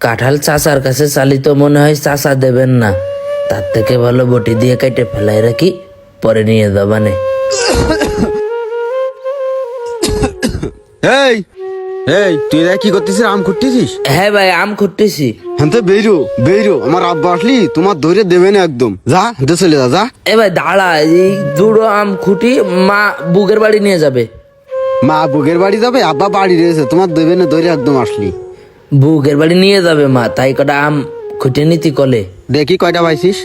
কাঁঠাল চাচার কাছে চালি তো মনে হয় চাচা দেবেন না, তার থেকে ভালো বটি দিয়ে কেটে ফেলাই রাখি, পরে নিয়ে যাবানে। এই এই তুই এরা কি করতেছিস? আম খুঁটতেছিস? হ্যাঁ ভাই, আম খুঁটতেছি। হাতে বেরো বেরো, আমার আব্বা আসলি তোমার ধরে দেবে না একদম। যা হাতে চলে যা যা। এ ভাই দাঁড়া, এই দুটো আম খুঁটি মা বুকের বাড়ি নিয়ে যাবে। মা বুকের বাড়ি যাবে, আব্বা বাড়ি রয়েছে, তোমার দেবে না ধরে একদম আসলি। বুকের বাড়ি নিয়ে যাবে মা, তাই কটা আম খুঁটে নিতি কলে। দেখি কয়টা পাইছিস?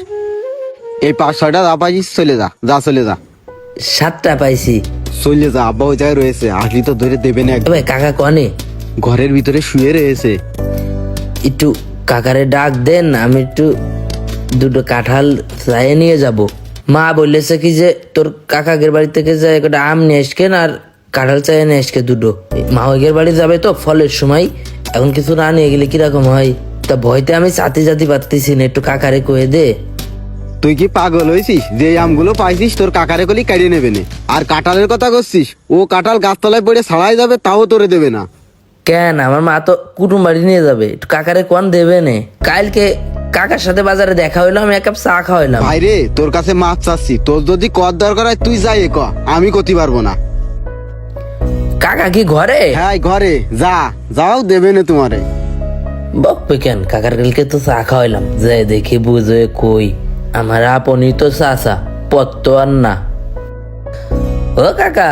এই 5-6টা যা পাইছিস চলে যা, যা চলে যা। 7টা পাইছি। চলে যা, আব্বা ওই জায়গায় রয়েছে, আসলি তো ধরে দেবে না এ একদম। ভাই কাকা কনে? ঘরের ভিতরে শুয়ে রয়েছে। একটু কাকারে ডাক দেন, আমি একটু দুটো কাঁঠাল চাইয়ে নিয়ে যাব। মা বললেছে কি যে তোর কাকাদের বাড়ি থেকে যায় একটা আম নিয়ে এসকেন আর কাঁঠাল চাইয়ে নিয়ে এসকে দুটো। মা ওইগের বাড়ি যাবে তো ফলের সময়, এখন কিছু না নিয়ে গেলে কিরকম হয়, তা ভয়তে আমি চাতি জাতি পারতেছি না, একটু কাকারে কয়ে দে। তুই কি পাগল হয়েছিস? যে আমগুলো পাইছিস তোর কাকারে কলি কাটিয়ে নেবে না। আর কাঁঠালের কথা করছিস, ও কাঁঠাল গাছতলায় পড়ে ছাড়াই যাবে, তাও তোরে দেবে না। কেন, আমার মা তো কুটুম বাড়ি নিয়ে যাবে, একটু কাকারে কোন দেবে নে। কালকে কাকার সাথে বাজারে দেখা হইলো, আমি এক কাপ চা খাওয়াইলাম। ভাইরে তোর কাছে মাছ চাচ্ছি, তোর যদি কর দরকার হয় তুই যাই ক, আমি করতে পারবো না। কাকা কি ঘরে? হ্যাঁ ঘরে যা, যাও দেবে না তোমারে। বকবে কেন, কাকার কালকে তো চা খাওয়াইলাম, যে দেখি বুঝে কই আমার আপনই তো চাচা, পত্ত আর না। ও কাকা,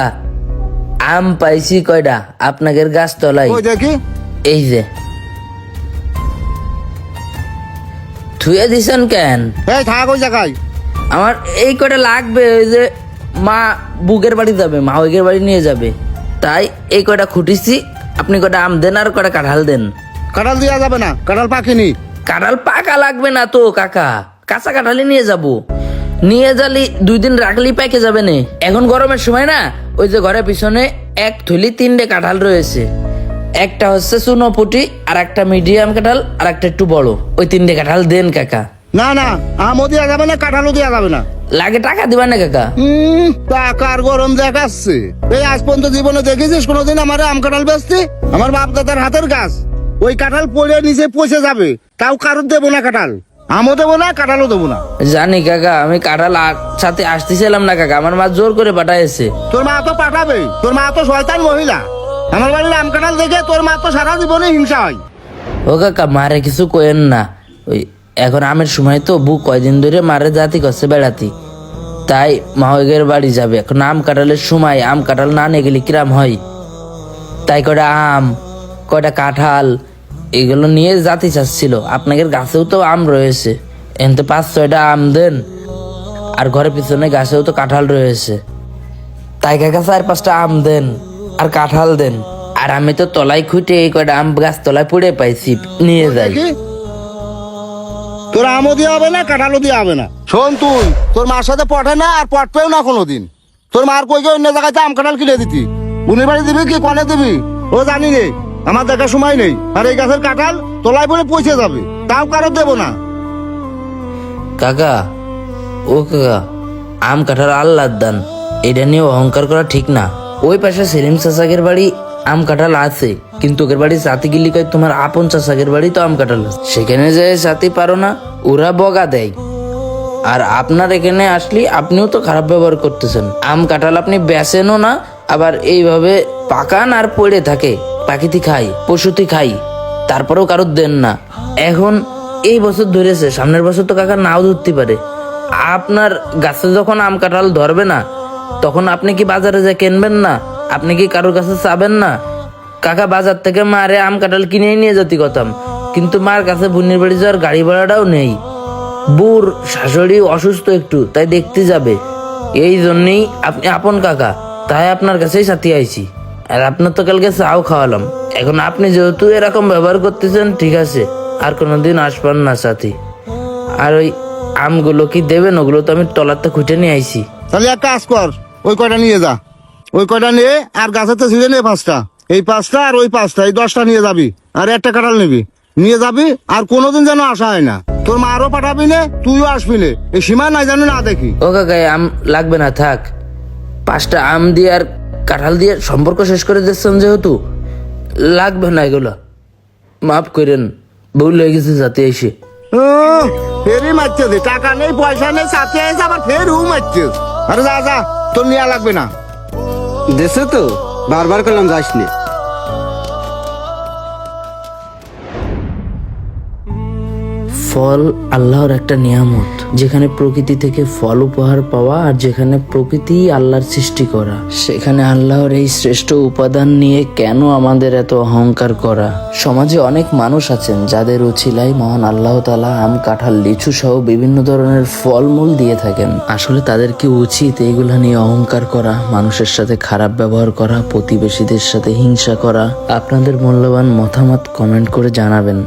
আম পাইছি কয়টা আপনাদের গাছ তলায়। ওই দেখি। এই যে থুয়ে দিছেন কেন? এই থাক ওই জায়গায়। আমার এই কয়টা লাগবে, ওই যে মা বুকের বাড়ি যাবে, মা ওইগের বাড়ি নিয়ে যাবে, তাই এই কয়টা খুঁটিছি। আপনি কয়টা আম দেন আর কয়টা কাঁঠাল দেন। কাঁঠাল দেওয়া যাবে না, কাঁঠাল পাকেনি। কাঁঠাল পাকা লাগবে না তো কাকা, কাঁচা কাঁঠালি নিয়ে যাব। নিয়ে যালি 2 দিন রাখলেই পেকে যাবে না। এখন গরমের সময় না, ওই যে ঘরের পিছনে এক থলি 3টে কাঁঠাল রয়েছে, একটা হচ্ছে চুনোপুটি, আর একটা মিডিয়াম কাঁঠাল, আর একটা একটু বড়। ওই 3টে কাঁঠাল দেন কাকা। না না, আমও দেওয়া যাবে না, কাঁঠালও দেওয়া যাবে না। লাগে টাকা দিবা না কাকা? টাকার গরম দেখাচ্ছে। এই আজ পর্যন্ত জীবনে দেখেছিস কোনোদিন আমার আম কাঁঠাল বেচতে? আমার বাপ দাদার হাতের গাছ, ওই কাঁঠাল পড়ে নিচে পচে যাবে, তাও কারোর দেবো না কাঁঠাল। আমও দেবো না, কাঁঠালও দেবো না। জানি কাকা, আমি কাঁঠাল সাথে আসতেছিলাম না কাকা, আমার মা জোর করে পাঠাইছে। তোর মা তো পাঠাবে, তোর মা তো শয়তান মহিলা। আমার বাড়ির আম কাঁঠাল দেখে তোর মা তো সারা জীবনে হিংসা হয়। ও কাকা, মারে কিছু কোয়েন না, ওই এখন আমের সময় তো, বুক কয়দিন ধরে মারে জাতি করছে বেড়াতি, তাই মাহগের বাড়ি যাবে। এখন আম কাঁঠালের সময়, আম কাঁঠাল না নিয়ে গেলে কিরাম হয়, তাই কয়টা আম কয়টা কাঁঠাল এগুলো নিয়ে জাতি চাচ্ছিল। আপনাদের গাছেও তো আম রয়েছে, এনতে 5-6টা আম দেন, আর ঘরের পিছনে গাছেও তো কাঁঠাল রয়েছে, তাই কাকা 4-5টা আম দেন আর কাঁঠাল দেন। আর আমি তো তলায় খুঁটে এই কয়টা আম গাছ তলায় পড়ে পাইছি, নিয়ে যাই। দেখি, তোর আমও দেওয়া হবে না, কাঁঠালও দেওয়া হবে না। শোন, তুই তোর মার সাথে পটে না, আর পটবেও না কোনোদিন। তোর মার কই গিয়ে অন্য জায়গায় আম কাঁঠাল কিনে দিতি, বুনির বাড়ি দিবি কি কনে দিবি ও জানি নে, আমার দেখার সময় নেই। আর এই গাছের কাঁঠাল তলায় পড়ে পচে যাবে, তাও কারোর দেবো না। কাকা, ও কাকা, আম কাঁঠাল আল্লাহর দান, এটা নিয়ে অহংকার করা ঠিক না। ওই পাশে সেলিম চাচাকের বাড়ি আম কাঁঠাল আছে, কিন্তু ওদের বাড়ি জাতি গিলি কয় তোমার আপন চাচাকের বাড়ি তো আম কাঁঠাল আছে, সেখানে যে জাতি পারো না, ওরা বগা দেয়। আর আপনার এখানে আসলে আপনিও তো খারাপ ব্যবহার করতেছেন। আম কাঁঠাল আপনি বেচেনও না, আবার এইভাবে পাকান আর পড়ে থাকে, পাখিতি খাই পশুতি খাই, তারপরেও কারোর দেন না। এখন এই বছর ধরেছে, সামনের বছর তো কাকা নাও ধরতে পারে। আপনার গাছে যখন আম কাঁঠাল ধরবে না, তখন আপনি কি বাজারে যা কিনবেন না? আপনি কি কারোর কাছে চাবেন না? কাকা বাজার থেকে মারে আম কাঁঠাল কিনে নিয়ে যেতে কথাম, কিন্তু মার কাছে বুনির বাড়ি যাওয়ার গাড়ি ভাড়াটাও নেই। বুর শাশুড়ি অসুস্থ একটু, তাই দেখতে যাবে, এই জন্যই আপনি আপন কাকা, তাই আপনার কাছেই সাথে আইছি। আর আপনার তো কালকে চাও খাওয়ালাম, এখন আপনি যেহেতু এরকম ব্যবহার করতেছেন, ঠিক আছে, আর কোনোদিন আসবেন না সাথী। আর ওই আমগুলো কি দেবেন? ওগুলো তো আমি তলাতে খুঁটে নিয়ে আইছি। তাহলে এক কাজ কর, ওই কয়টা নিয়ে যা, ওই কয়টা নিয়ে, আর গাছের তো ছিঁড়ে নিয়ে 5টা, এই 5টা আর ওই 5টা, এই 10টা নিয়ে যাবি, আর একটা কাঁঠাল নিবি, নিয়ে যাবি। আর কোনোদিন যেন আসা হয় না, তোর মারও পাঠাবি না, তুইও আসবি না, এই সীমা নাই জানি না দেখি। ও কাকা, আম লাগবে না, থাক। 5টা আম দিয়ে আর কাঁঠাল দিয়ে সম্পর্ক শেষ করে দিচ্ছেন, যেহেতু লাগবে না এগুলো, মাফ করেন। ভুল হয়ে গেছে যাতে এসে। ফেরি মারছে, টাকা নেই পয়সা নেই, সাথে এসে আবার ফের মারছে। আরে যা যা, তোর নেওয়া লাগবে না। দেশে তো বারবার করলাম যাস নে। ফল আল্লাহর একটা নিয়ামত, যেখানে প্রকৃতি থেকে ফল উপহার পাওয়া আর যেখানে প্রকৃতি আল্লাহর সৃষ্টি করা, সেখানে আল্লাহর এই শ্রেষ্ঠ উপাদান নিয়ে কেন আমাদের এত অহংকার করা? সমাজে অনেক মানুষ আছেন যাদের উছিলায় মহান আল্লাহ তাআলা আম, কাঁঠাল, লিচু সহ বিভিন্ন ধরনের ফলমূল দিয়ে থাকেন। আসলে তাদেরকে উচিত এইগুলা নিয়ে অহংকার করা, মানুষের সাথে খারাপ ব্যবহার করা, প্রতিবেশীদের সাথে হিংসা করা। আপনাদের মূল্যবান মতামত কমেন্ট করে জানাবেন।